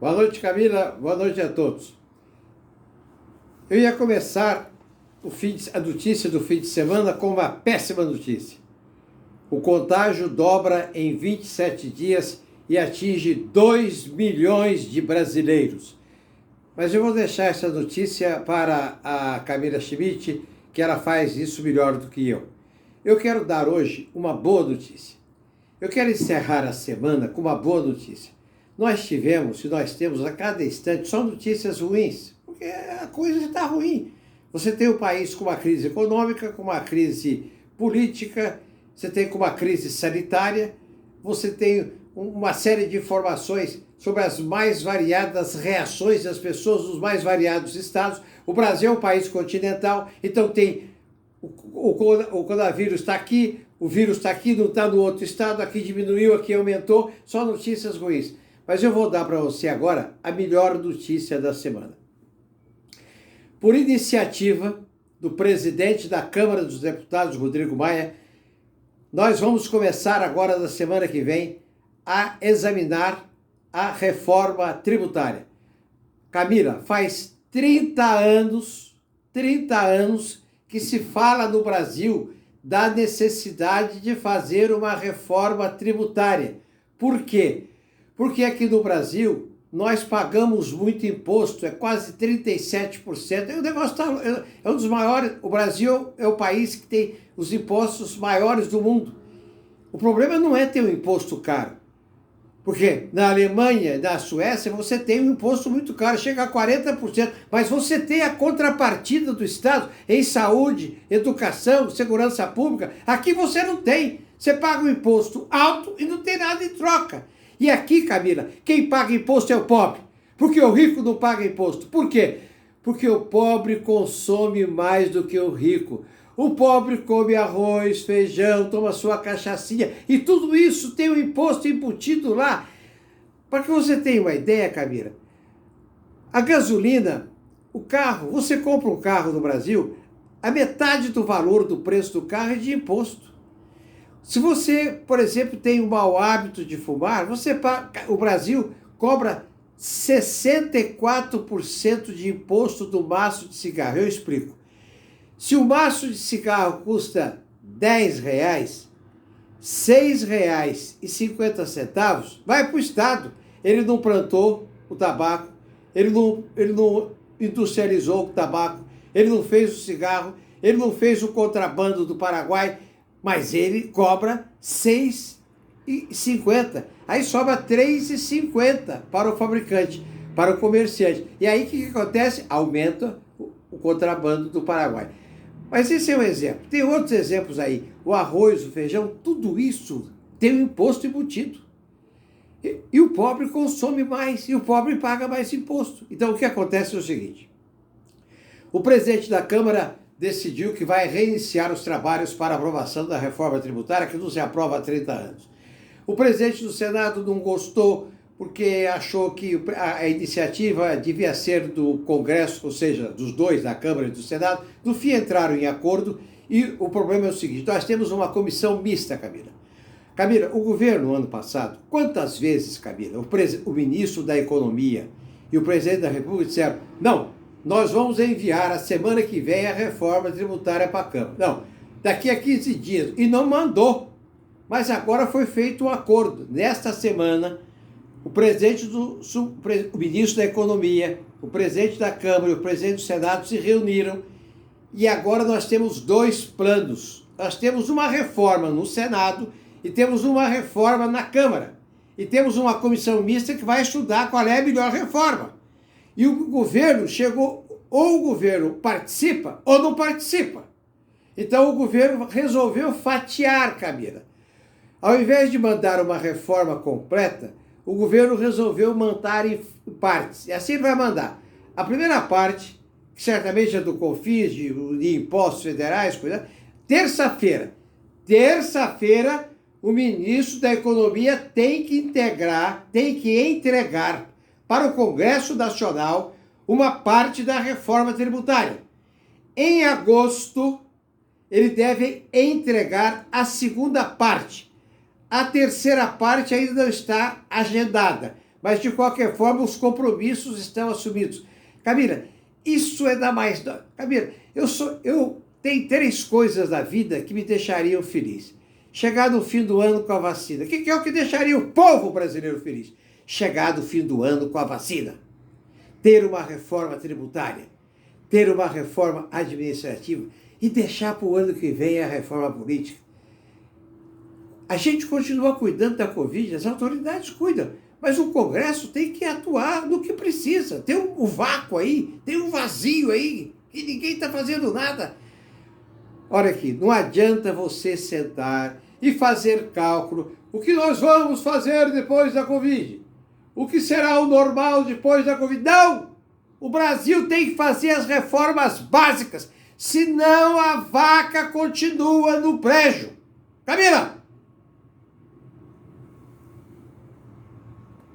Boa noite, Camila. Boa noite a todos. Eu ia começar a notícia do fim de semana com uma péssima notícia. O contágio dobra em 27 dias e atinge 2 milhões de brasileiros. Mas eu vou deixar essa notícia para a Camila Schmidt, que ela faz isso melhor do que eu. Eu quero dar hoje uma boa notícia. Eu quero encerrar a semana com uma boa notícia. Nós tivemos e nós temos a cada instante só notícias ruins, porque a coisa está ruim. Você tem o país com uma crise econômica, com uma crise política, você tem com uma crise sanitária, você tem uma série de informações sobre as mais variadas reações das pessoas nos mais variados estados. O Brasil é um país continental, então tem o coronavírus está aqui, o vírus está aqui, não está no outro estado, aqui diminuiu, aqui aumentou, só notícias ruins. Mas eu vou dar para você agora a melhor notícia da semana. Por iniciativa do presidente da Câmara dos Deputados, Rodrigo Maia, nós vamos começar agora, na semana que vem, a examinar a reforma tributária. Camila, faz 30 anos que se fala no Brasil da necessidade de fazer uma reforma tributária. Por quê? Porque aqui no Brasil nós pagamos muito imposto, é quase 37%. O negócio é um dos maiores. O Brasil é o país que tem os impostos maiores do mundo. O problema não é ter um imposto caro. Porque na Alemanha, na Suécia, você tem um imposto muito caro, chega a 40%, mas você tem a contrapartida do Estado em saúde, educação, segurança pública. Aqui você não tem. Você paga um imposto alto e não tem nada em troca. E aqui, Camila, quem paga imposto é o pobre. Porque o rico não paga imposto. Por quê? Porque o pobre consome mais do que o rico. O pobre come arroz, feijão, toma sua cachaçinha. E tudo isso tem um imposto embutido lá. Para que você tenha uma ideia, Camila, a gasolina, o carro, você compra um carro no Brasil, a metade do valor do preço do carro é de imposto. Se você, por exemplo, tem o mau hábito de fumar, o Brasil cobra 64% de imposto do maço de cigarro. Eu explico. Se o maço de cigarro custa R$10, R$6,50 vai para o Estado. Ele não plantou o tabaco, ele não industrializou o tabaco, ele não fez o cigarro, ele não fez o contrabando do Paraguai, mas ele cobra R$6,50. Aí sobra R$3,50 para o fabricante, para o comerciante. E aí o que acontece? Aumenta o contrabando do Paraguai. Mas esse é um exemplo. Tem outros exemplos aí. O arroz, o feijão, tudo isso tem um imposto embutido. E o pobre consome mais, e o pobre paga mais imposto. Então o que acontece é o seguinte. O presidente da Câmara decidiu que vai reiniciar os trabalhos para aprovação da reforma tributária, que não se aprova há 30 anos. O presidente do Senado não gostou, porque achou que a iniciativa devia ser do Congresso, ou seja, dos dois, da Câmara e do Senado. No fim, entraram em acordo, e o problema é o seguinte: nós temos uma comissão mista, Camila. Camila, o governo, ano passado, quantas vezes, Camila, o ministro da Economia e o presidente da República disseram: não, nós vamos enviar a semana que vem a reforma tributária para a Câmara. Não, daqui a 15 dias. E não mandou. Mas agora foi feito um acordo. Nesta semana, o ministro da Economia, o presidente da Câmara e o presidente do Senado se reuniram. E agora nós temos dois planos. Nós temos uma reforma no Senado e temos uma reforma na Câmara. E temos uma comissão mista que vai estudar qual é a melhor reforma. E o governo chegou, ou o governo participa ou não participa. Então o governo resolveu fatiar, Camila. Ao invés de mandar uma reforma completa, o governo resolveu mandar em partes. E assim ele vai mandar. A primeira parte, que certamente é do COFINS, de impostos federais, terça-feira. Terça-feira, o ministro da Economia tem que entregar para o Congresso Nacional uma parte da reforma tributária. Em agosto, ele deve entregar a segunda parte. A terceira parte ainda não está agendada, Mas, de qualquer forma, os compromissos estão assumidos. Camila, isso é da mais... Camila, eu tenho 3 coisas na vida que me deixariam feliz. Chegar no fim do ano com a vacina. O que é o que deixaria o povo brasileiro feliz? Chegar no fim do ano com a vacina. Ter uma reforma tributária. Ter uma reforma administrativa. E deixar para o ano que vem a reforma política. A gente continua cuidando da Covid, as autoridades cuidam. Mas o Congresso tem que atuar no que precisa. Tem um vácuo aí, tem um vazio aí, que ninguém está fazendo nada. Olha aqui, não adianta você sentar e fazer cálculo. O que nós vamos fazer depois da Covid? O que será o normal depois da Covid? Não! O Brasil tem que fazer as reformas básicas, senão a vaca continua no brejo. Camila!